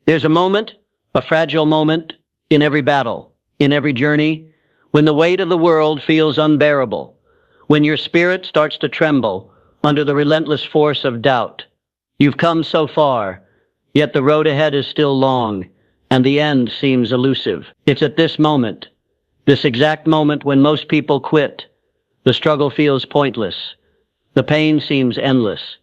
There's a moment, a fragile moment, in every battle, in every journey, when the weight of the world feels unbearable, when your spirit starts to tremble under the relentless force of doubt. You've come so far, yet the road ahead is still long, and the end seems elusive. It's at this moment, this exact moment when most people quit. The struggle feels pointless. The pain seems endless.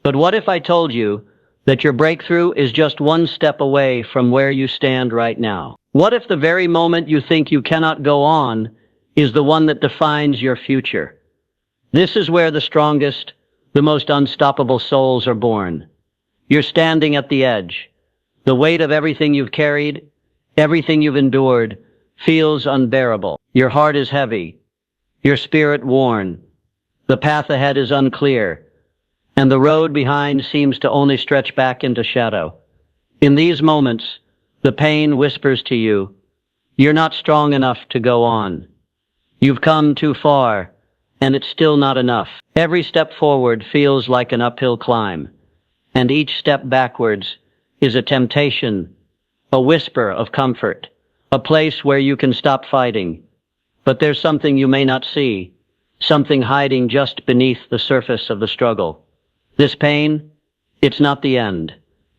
But what if I told you that your breakthrough is just one step away from where you stand right now? What if the very moment you think you cannot go on is the one that defines your future? This is where the strongest, the most unstoppable souls are born. You're standing at the edge. The weight of everything you've carried, everything you've endured, feels unbearable. Your heart is heavy, your spirit worn. The path ahead is unclear, and the road behind seems to only stretch back into shadow. In these moments, the pain whispers to you, you're not strong enough to go on. You've come too far, and it's still not enough. Every step forward feels like an uphill climb, and each step backwards is a temptation, a whisper of comfort, a place where you can stop fighting. But there's something you may not see, something hiding just beneath the surface of the struggle. This pain, it's not the end.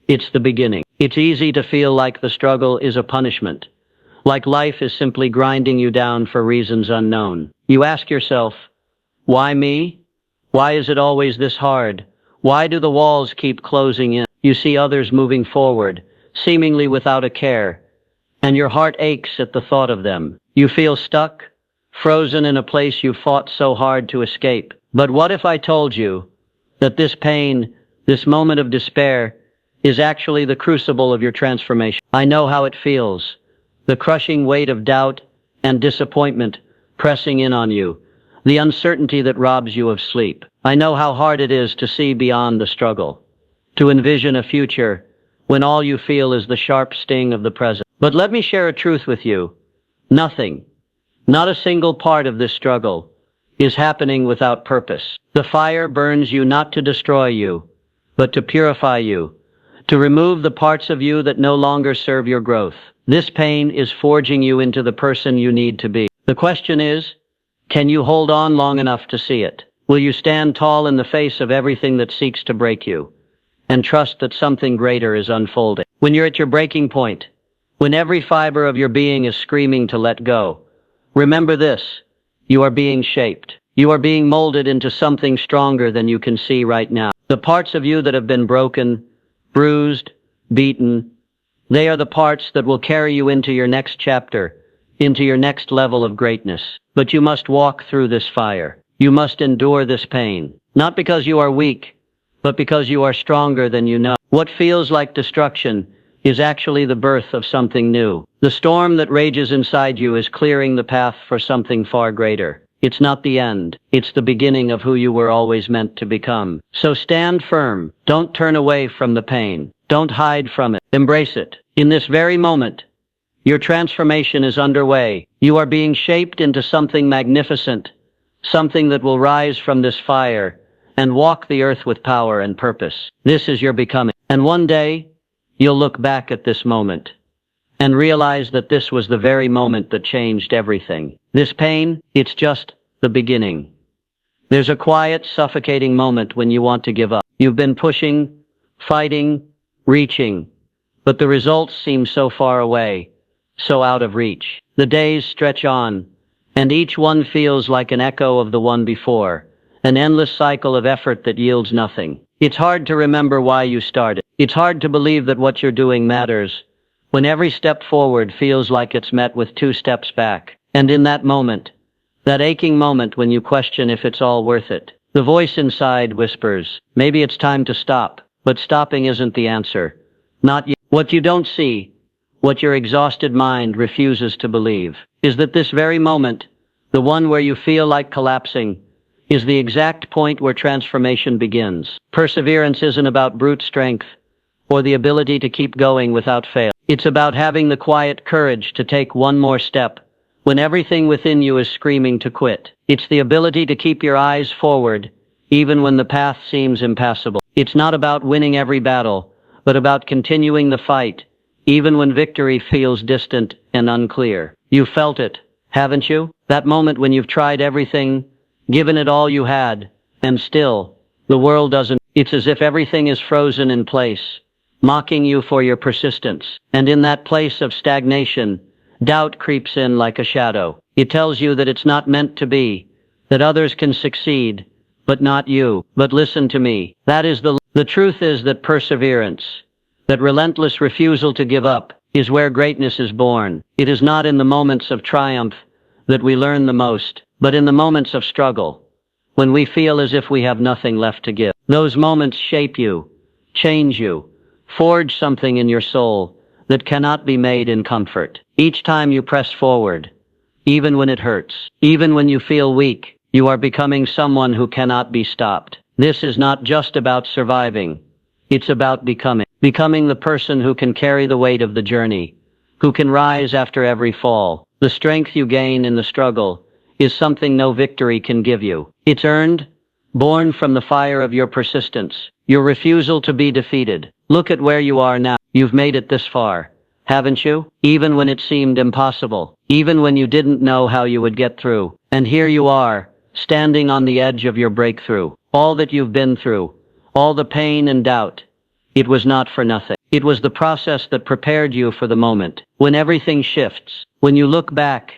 It's the beginning. It's easy to feel like the struggle is a punishment, like life is simply grinding you down for reasons unknown. You ask yourself, why me? Why is it always this hard? Why do the walls keep closing in? You see others moving forward, seemingly without a care, and your heart aches at the thought of them. You feel stuck, frozen in a place you fought so hard to escape. But what if I told you that this pain, this moment of despair, is actually the crucible of your transformation? I know how it feels, the crushing weight of doubt and disappointment pressing in on you, the uncertainty that robs you of sleep. I know how hard it is to see beyond the struggle, to envision a future when all you feel is the sharp sting of the present. But let me share a truth with you. Nothing, not a single part of this struggle, is happening without purpose. The fire burns you not to destroy you, but to purify you, to remove the parts of you that no longer serve your growth. This pain is forging you into the person you need to be. The question is, can you hold on long enough to see it? Will you stand tall in the face of everything that seeks to break you, and trust that something greater is unfolding? When you're at your breaking point, when every fiber of your being is screaming to let go, remember this: you are being shaped. You are being molded into something stronger than you can see right now. The parts of you that have been broken, bruised, beaten, they are the parts that will carry you into your next chapter, into your next level of greatness. But you must walk through this fire. You must endure this pain, not because you are weak, but because you are stronger than you know. What feels like destruction is actually the birth of something new. The storm that rages inside you is clearing the path for something far greater. It's not the end. It's the beginning of who you were always meant to become. So stand firm. Don't turn away from the pain. Don't hide from it. Embrace it. In this very moment, your transformation is underway. You are being shaped into something magnificent, something that will rise from this fire and walk the earth with power and purpose. This is your becoming. And one day, you'll look back at this moment and realize that this was the very moment that changed everything. This pain, it's just the beginning. There's a quiet, suffocating moment when you want to give up. You've been pushing, fighting, reaching, but the results seem so far away, so out of reach. The days stretch on, and each one feels like an echo of the one before, an endless cycle of effort that yields nothing. It's hard to remember why you started. It's hard to believe that what you're doing matters, when every step forward feels like it's met with 2 steps back. And in that moment, that aching moment when you question if it's all worth it, the voice inside whispers, maybe it's time to stop. But stopping isn't the answer. Not yet. What you don't see, what your exhausted mind refuses to believe, is that this very moment, the one where you feel like collapsing, is the exact point where transformation begins. Perseverance isn't about brute strength or the ability to keep going without fail. It's about having the quiet courage to take one more step when everything within you is screaming to quit. It's the ability to keep your eyes forward even when the path seems impassable. It's not about winning every battle, but about continuing the fight, even when victory feels distant and unclear. You felt it, haven't you? That moment when you've tried everything, given it all you had, and still, the world doesn't. It's as if everything is frozen in place, mocking you for your persistence. And in that place of stagnation, doubt creeps in like a shadow. It tells you that it's not meant to be, that others can succeed, but not you. But listen to me. The truth is that perseverance, that relentless refusal to give up, is where greatness is born. It is not in the moments of triumph that we learn the most, but in the moments of struggle, when we feel as if we have nothing left to give. Those moments shape you, change you, forge something in your soul that cannot be made in comfort. Each time you press forward, even when it hurts, even when you feel weak, you are becoming someone who cannot be stopped. This is not just about surviving. It's about becoming the person who can carry the weight of the journey, who can rise after every fall. The strength you gain in the struggle is something no victory can give you. It's earned, born from the fire of your persistence, your refusal to be defeated. Look at where you are now. You've made it this far, haven't you? Even when it seemed impossible, even when you didn't know how you would get through. And here you are, standing on the edge of your breakthrough. All that you've been through, all the pain and doubt, it was not for nothing. It was the process that prepared you for the moment, when everything shifts, when you look back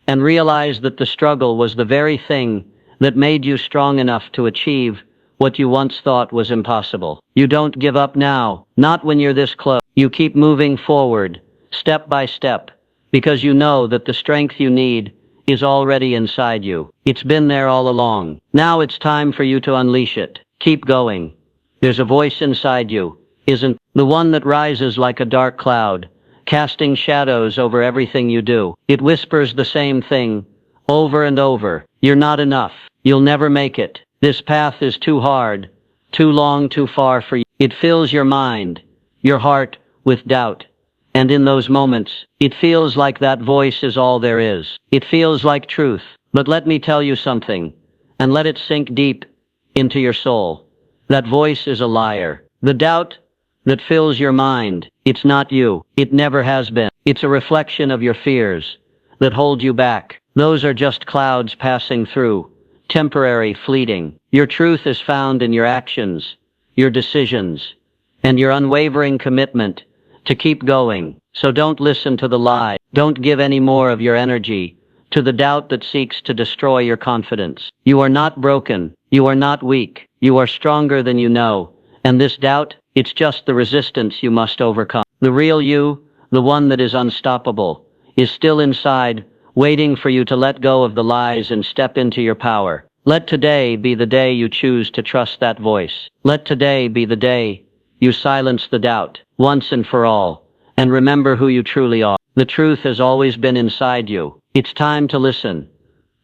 and realize that the struggle was the very thing that made you strong enough to achieve what you once thought was impossible. You don't give up now, not when you're this close. You keep moving forward, step by step, because you know that the strength you need is already inside you. It's been there all along. Now it's time for you to unleash it. Keep going. There's a voice inside you, isn't the one that rises like a dark cloud, casting shadows over everything you do. It whispers the same thing, over and over. You're not enough. You'll never make it. This path is too hard, too long, too far for you. It fills your mind, your heart, with doubt. And in those moments, it feels like that voice is all there is. It feels like truth. But let me tell you something, and let it sink deep into your soul. That voice is a liar. The doubt that fills your mind, it's not you. It never has been. It's a reflection of your fears that hold you back. Those are just clouds passing through, temporary, fleeting. Your truth is found in your actions, your decisions, and your unwavering commitment to keep going. So don't listen to the lie. Don't give any more of your energy to the doubt that seeks to destroy your confidence. You are not broken. You are not weak. You are stronger than you know. And this doubt, it's just the resistance you must overcome. The real you, the one that is unstoppable, is still inside, waiting for you to let go of the lies and step into your power. Let today be the day you choose to trust that voice. Let today be the day you silence the doubt, once and for all, and remember who you truly are. The truth has always been inside you. It's time to listen.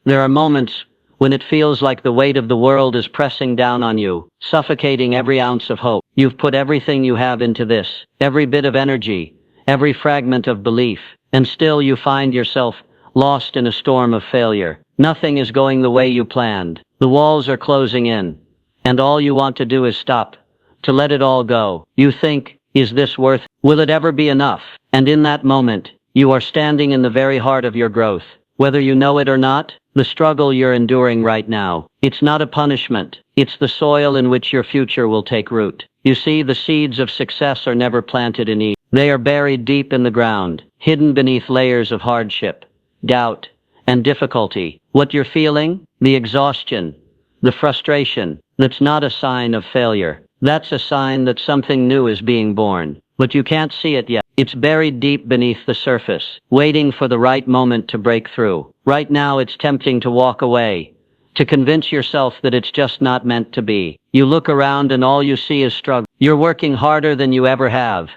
There are moments when it feels like the weight of the world is pressing down on you, suffocating every ounce of hope. You've put everything you have into this, every bit of energy, every fragment of belief, and still you find yourself lost in a storm of failure. Nothing is going the way you planned. The walls are closing in, and all you want to do is stop, to let it all go. You think, is this worth it? Will it ever be enough? And in that moment, you are standing in the very heart of your growth. Whether you know it or not, the struggle you're enduring right now, it's not a punishment. It's the soil in which your future will take root. You see, the seeds of success are never planted in Eden. They are buried deep in the ground, hidden beneath layers of hardship, doubt, and difficulty. What you're feeling, the exhaustion, the frustration, that's not a sign of failure. That's a sign that something new is being born. But you can't see it yet. It's buried deep beneath the surface, waiting for the right moment to break through. Right now it's tempting to walk away, to convince yourself that it's just not meant to be. You look around and all you see is struggle. You're working harder than you ever have,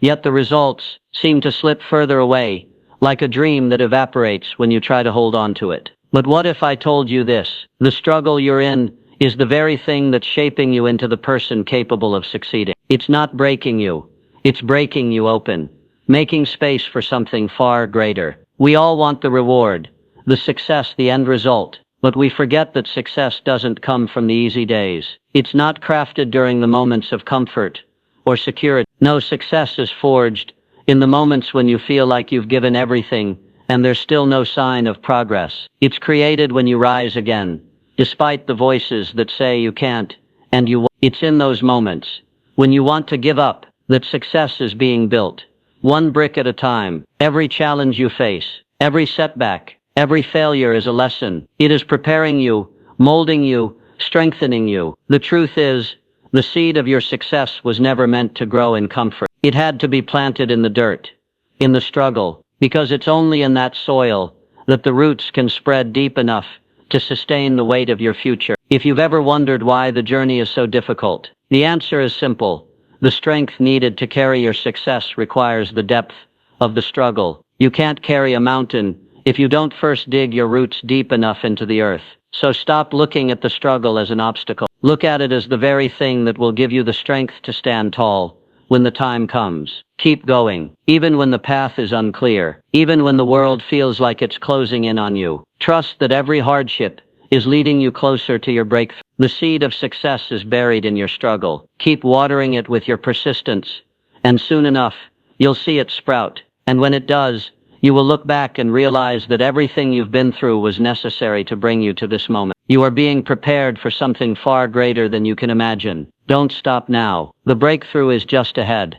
yet the results seem to slip further away, like a dream that evaporates when you try to hold on to it. But what if I told you this? The struggle you're in is the very thing that's shaping you into the person capable of succeeding. It's not breaking you. It's breaking you open, making space for something far greater. We all want the reward, the success, the end result, but we forget that success doesn't come from the easy days. It's not crafted during the moments of comfort, or security. No, success is forged in the moments when you feel like you've given everything and there's still no sign of progress. It's created when you rise again, despite the voices that say you can't and you won't. It's in those moments when you want to give up that success is being built, one brick at a time. Every challenge you face, every setback, every failure is a lesson. It is preparing you, molding you, strengthening you. The truth is, the seed of your success was never meant to grow in comfort. It had to be planted in the dirt, in the struggle, because it's only in that soil that the roots can spread deep enough to sustain the weight of your future. If you've ever wondered why the journey is so difficult, the answer is simple. The strength needed to carry your success requires the depth of the struggle. You can't carry a mountain if you don't first dig your roots deep enough into the earth. So stop looking at the struggle as an obstacle. Look at it as the very thing that will give you the strength to stand tall when the time comes. Keep going, even when the path is unclear, even when the world feels like it's closing in on you. Trust that every hardship is leading you closer to your breakthrough. The seed of success is buried in your struggle. Keep watering it with your persistence, and soon enough, you'll see it sprout. And when it does, you will look back and realize that everything you've been through was necessary to bring you to this moment. You are being prepared for something far greater than you can imagine. Don't stop now. The breakthrough is just ahead.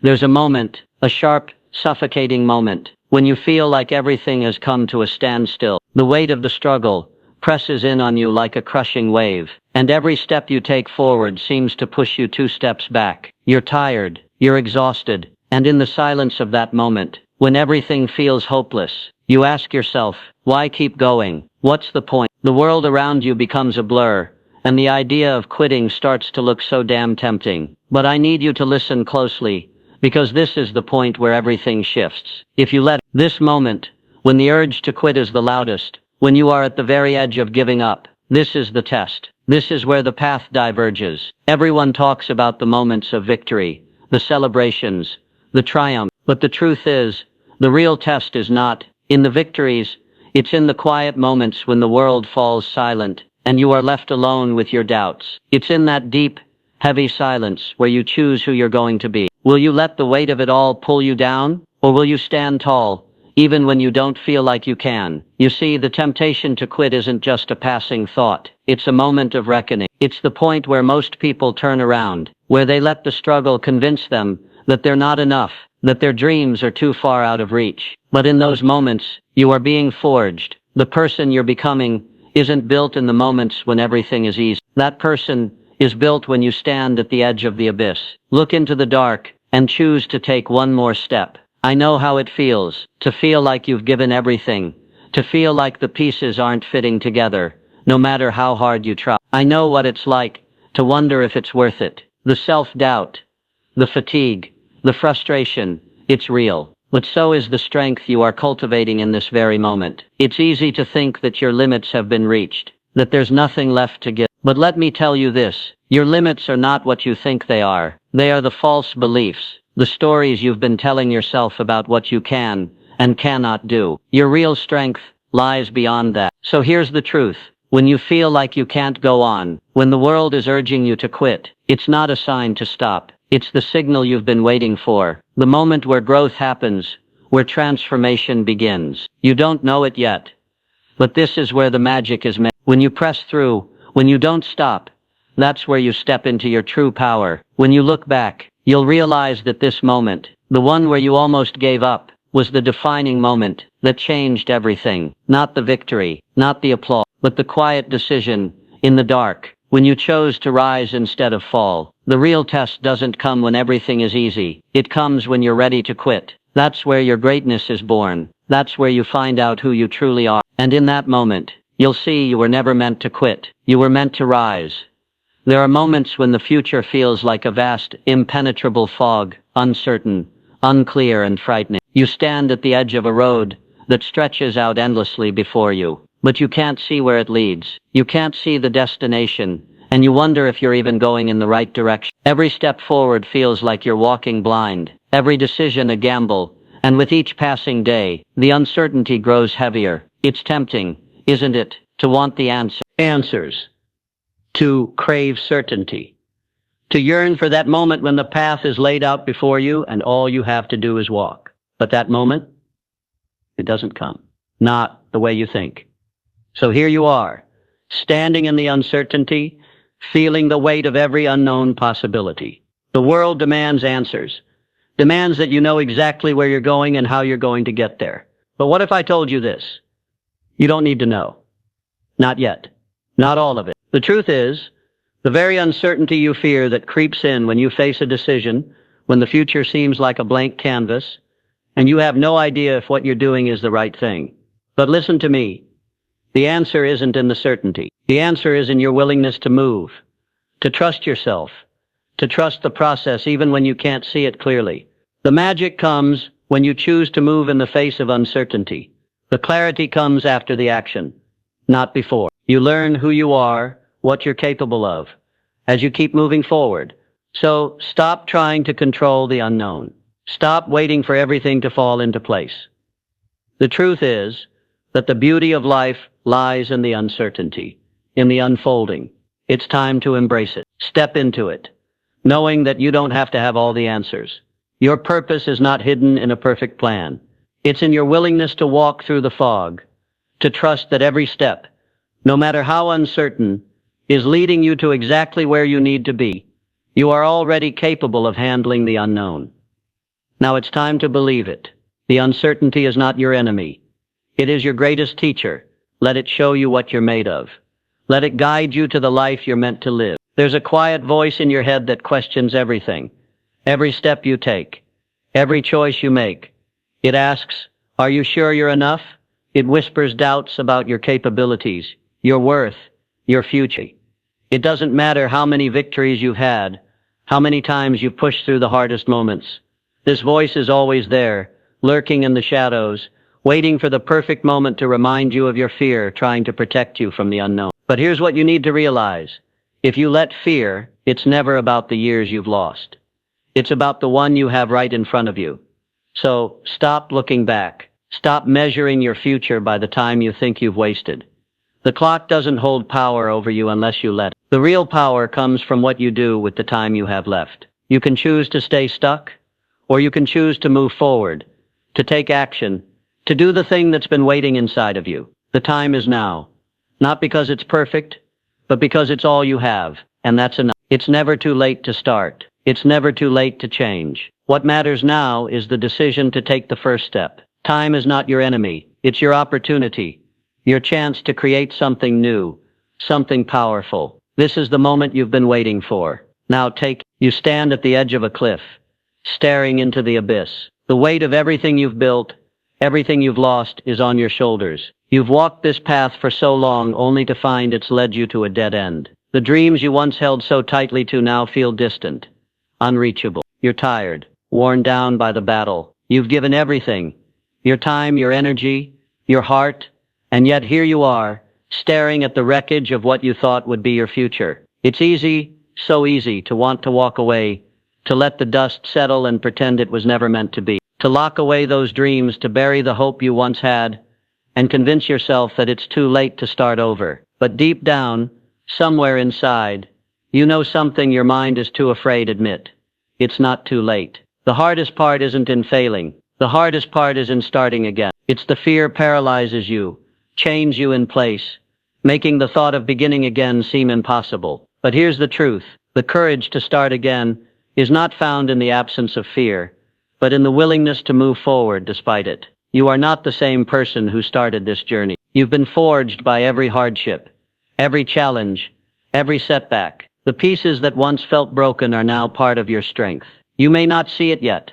There's a moment, a sharp, suffocating moment, when you feel like everything has come to a standstill. The weight of the struggle presses in on you like a crushing wave, and every step you take forward seems to push you 2 steps back. You're tired, you're exhausted, and in the silence of that moment, when everything feels hopeless, you ask yourself, why keep going? What's the point? The world around you becomes a blur, and the idea of quitting starts to look so damn tempting. But I need you to listen closely, because this is the point where everything shifts. If you let this moment, when the urge to quit is the loudest, when you are at the very edge of giving up, this is the test. This is where the path diverges. Everyone talks about the moments of victory, the celebrations, the triumph. But the truth is, the real test is not in the victories, it's in the quiet moments when the world falls silent and you are left alone with your doubts. It's in that deep, heavy silence where you choose who you're going to be. Will you let the weight of it all pull you down, or will you stand tall, even when you don't feel like you can? You see, the temptation to quit isn't just a passing thought. It's a moment of reckoning. It's the point where most people turn around, where they let the struggle convince them that they're not enough, that their dreams are too far out of reach. But in those moments, you are being forged. The person you're becoming isn't built in the moments when everything is easy. That person is built when you stand at the edge of the abyss, look into the dark, and choose to take one more step. I know how it feels, to feel like you've given everything, to feel like the pieces aren't fitting together, no matter how hard you try. I know what it's like to wonder if it's worth it. The self-doubt, the fatigue, the frustration, it's real. But so is the strength you are cultivating in this very moment. It's easy to think that your limits have been reached, that there's nothing left to give. But let me tell you this, your limits are not what you think they are. They are the false beliefs, the stories you've been telling yourself about what you can and cannot do. Your real strength lies beyond that. So here's the truth. When you feel like you can't go on, when the world is urging you to quit, it's not a sign to stop. It's the signal you've been waiting for, the moment where growth happens, where transformation begins. You don't know it yet, but this is where the magic is made. When you press through, when you don't stop, that's where you step into your true power. When you look back, you'll realize that this moment, the one where you almost gave up, was the defining moment that changed everything. Not the victory, not the applause, but the quiet decision in the dark, when you chose to rise instead of fall. The real test doesn't come when everything is easy. It comes when you're ready to quit. That's where your greatness is born. That's where you find out who you truly are. And in that moment, you'll see you were never meant to quit. You were meant to rise. There are moments when the future feels like a vast, impenetrable fog, uncertain, unclear, and frightening. You stand at the edge of a road that stretches out endlessly before you, but you can't see where it leads. You can't see the destination, and you wonder if you're even going in the right direction. Every step forward feels like you're walking blind, every decision a gamble, and with each passing day, the uncertainty grows heavier. It's tempting, isn't it, to want the answers, to crave certainty, To yearn for that moment when the path is laid out before you and all you have to do is walk. But that moment, it doesn't come. Not the way you think. So here you are, standing in the uncertainty, feeling the weight of every unknown possibility. The world demands answers, demands that you know exactly where you're going and how you're going to get there. But what if I told you this? You don't need to know. Not yet. Not all of it. The truth is, the very uncertainty you fear that creeps in when you face a decision, when the future seems like a blank canvas, and you have no idea if what you're doing is the right thing. But listen to me. The answer isn't in the certainty. The answer is in your willingness to move, to trust yourself, to trust the process even when you can't see it clearly. The magic comes when you choose to move in the face of uncertainty. The clarity comes after the action, not before. You learn who you are, what you're capable of, as you keep moving forward. So stop trying to control the unknown. Stop waiting for everything to fall into place. The truth is that the beauty of life lies in the uncertainty, in the unfolding. It's time to embrace it. Step into it, knowing that you don't have to have all the answers. Your purpose is not hidden in a perfect plan. It's in your willingness to walk through the fog, to trust that every step, no matter how uncertain, is leading you to exactly where you need to be. You are already capable of handling the unknown. Now it's time to believe it. The uncertainty is not your enemy. It is your greatest teacher. Let it show you what you're made of. Let it guide you to the life you're meant to live. There's a quiet voice in your head that questions everything. Every step you take, every choice you make. It asks, are you sure you're enough? It whispers doubts about your capabilities, your worth, your future. It doesn't matter how many victories you've had, how many times you've pushed through the hardest moments. This voice is always there, lurking in the shadows, waiting for the perfect moment to remind you of your fear, trying to protect you from the unknown. But here's what you need to realize. If you let fear, it's never about the years you've lost. It's about the one you have right in front of you. So stop looking back. Stop measuring your future by the time you think you've wasted. The clock doesn't hold power over you unless you let it. The real power comes from what you do with the time you have left. You can choose to stay stuck, or you can choose to move forward, to take action, to do the thing that's been waiting inside of you. The time is now. Not because it's perfect, but because it's all you have, and that's enough. It's never too late to start. It's never too late to change. What matters now is the decision to take the first step. Time is not your enemy. It's your opportunity, your chance to create something new, something powerful. This is the moment you've been waiting for. Now you stand at the edge of a cliff, staring into the abyss. The weight of everything you've built, everything you've lost is on your shoulders. You've walked this path for so long only to find it's led you to a dead end. The dreams you once held so tightly to now feel distant, unreachable. You're tired, worn down by the battle. You've given everything, your time, your energy, your heart, and yet here you are, staring at the wreckage of what you thought would be your future. It's easy, so easy, to want to walk away, to let the dust settle and pretend it was never meant to be, to lock away those dreams, to bury the hope you once had, and convince yourself that it's too late to start over. But deep down, somewhere inside, you know something your mind is too afraid to admit. It's not too late. The hardest part isn't in failing. The hardest part is in starting again. It's the fear paralyzes you, chains you in place, making the thought of beginning again seem impossible. But here's the truth. The courage to start again is not found in the absence of fear, but in the willingness to move forward despite it. You are not the same person who started this journey. You've been forged by every hardship, every challenge, every setback. The pieces that once felt broken are now part of your strength. You may not see it yet,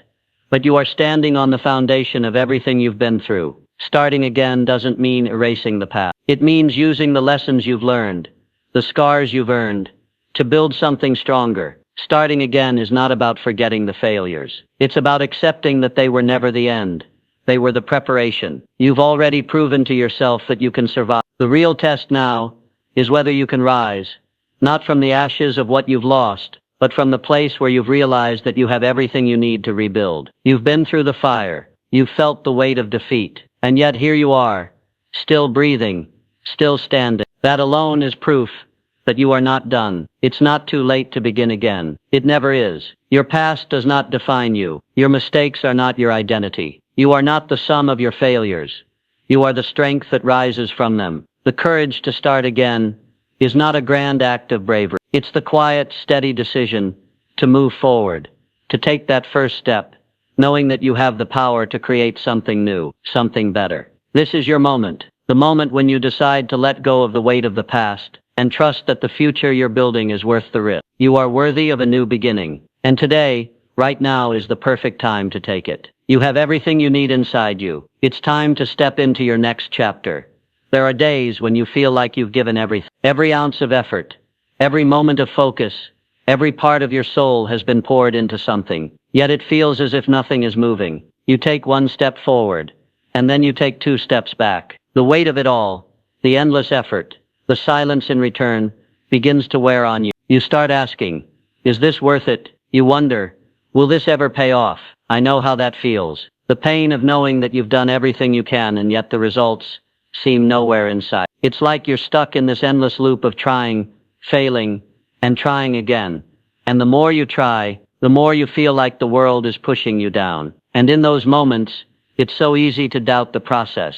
but you are standing on the foundation of everything you've been through. Starting again doesn't mean erasing the past. It means using the lessons you've learned, the scars you've earned, to build something stronger. Starting again is not about forgetting the failures. It's about accepting that they were never the end. They were the preparation. You've already proven to yourself that you can survive. The real test now is whether you can rise, not from the ashes of what you've lost, but from the place where you've realized that you have everything you need to rebuild. You've been through the fire. You've felt the weight of defeat. And yet here you are, still breathing, still standing. That alone is proof that you are not done. It's not too late to begin again. It never is. Your past does not define you. Your mistakes are not your identity. You are not the sum of your failures. You are the strength that rises from them. The courage to start again is not a grand act of bravery. It's the quiet, steady decision to move forward, to take that first step, knowing that you have the power to create something new, something better. This is your moment, the moment when you decide to let go of the weight of the past and trust that the future you're building is worth the risk. You are worthy of a new beginning, and today, right now, is the perfect time to take it. You have everything you need inside you. It's time to step into your next chapter. There are days when you feel like you've given everything, every ounce of effort, every moment of focus, every part of your soul has been poured into something, yet it feels as if nothing is moving. You take one step forward, and then you take two steps back. The weight of it all, the endless effort, the silence in return, begins to wear on you. You start asking, is this worth it? You wonder, will this ever pay off? I know how that feels. The pain of knowing that you've done everything you can and yet the results seem nowhere in sight. It's like you're stuck in this endless loop of trying, failing, and trying again. And the more you try, the more you feel like the world is pushing you down. And in those moments, it's so easy to doubt the process,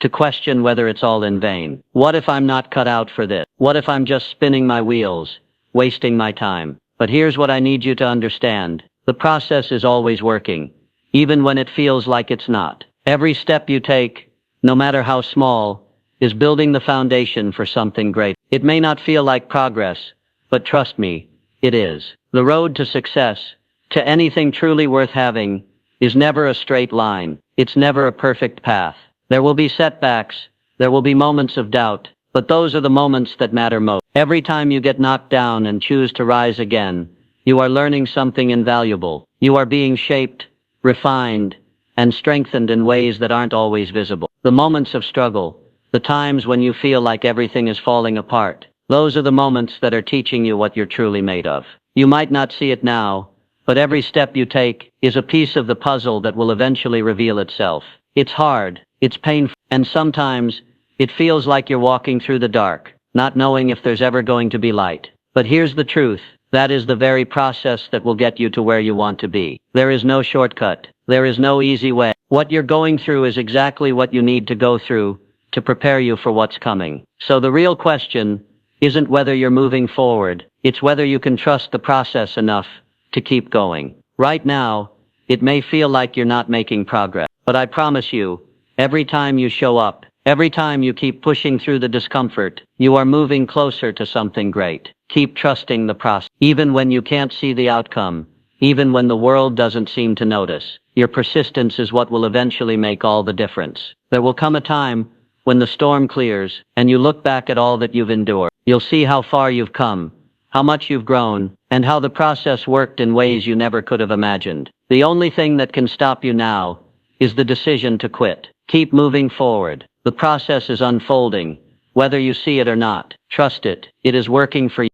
to question whether it's all in vain. What if I'm not cut out for this? What if I'm just spinning my wheels, wasting my time? But here's what I need you to understand. The process is always working, even when it feels like it's not. Every step you take, no matter how small, is building the foundation for something great. It may not feel like progress, but trust me, it is. The road to success, to anything truly worth having, is never a straight line. It's never a perfect path. There will be setbacks, there will be moments of doubt, but those are the moments that matter most. Every time you get knocked down and choose to rise again, you are learning something invaluable. You are being shaped, refined, and strengthened in ways that aren't always visible. The moments of struggle, the times when you feel like everything is falling apart, those are the moments that are teaching you what you're truly made of. You might not see it now, but every step you take is a piece of the puzzle that will eventually reveal itself. It's hard, it's painful, and sometimes it feels like you're walking through the dark, not knowing if there's ever going to be light. But here's the truth. That is the very process that will get you to where you want to be. There is no shortcut. There is no easy way. What you're going through is exactly what you need to go through to prepare you for what's coming. So the real question isn't whether you're moving forward. It's whether you can trust the process enough to keep going. Right now, it may feel like you're not making progress, but I promise you, every time you show up, every time you keep pushing through the discomfort, you are moving closer to something great. Keep trusting the process. Even when you can't see the outcome, even when the world doesn't seem to notice, your persistence is what will eventually make all the difference. There will come a time when the storm clears and you look back at all that you've endured. You'll see how far you've come, how much you've grown, and how the process worked in ways you never could have imagined. The only thing that can stop you now is the decision to quit. Keep moving forward. The process is unfolding, whether you see it or not. Trust it. It is working for you.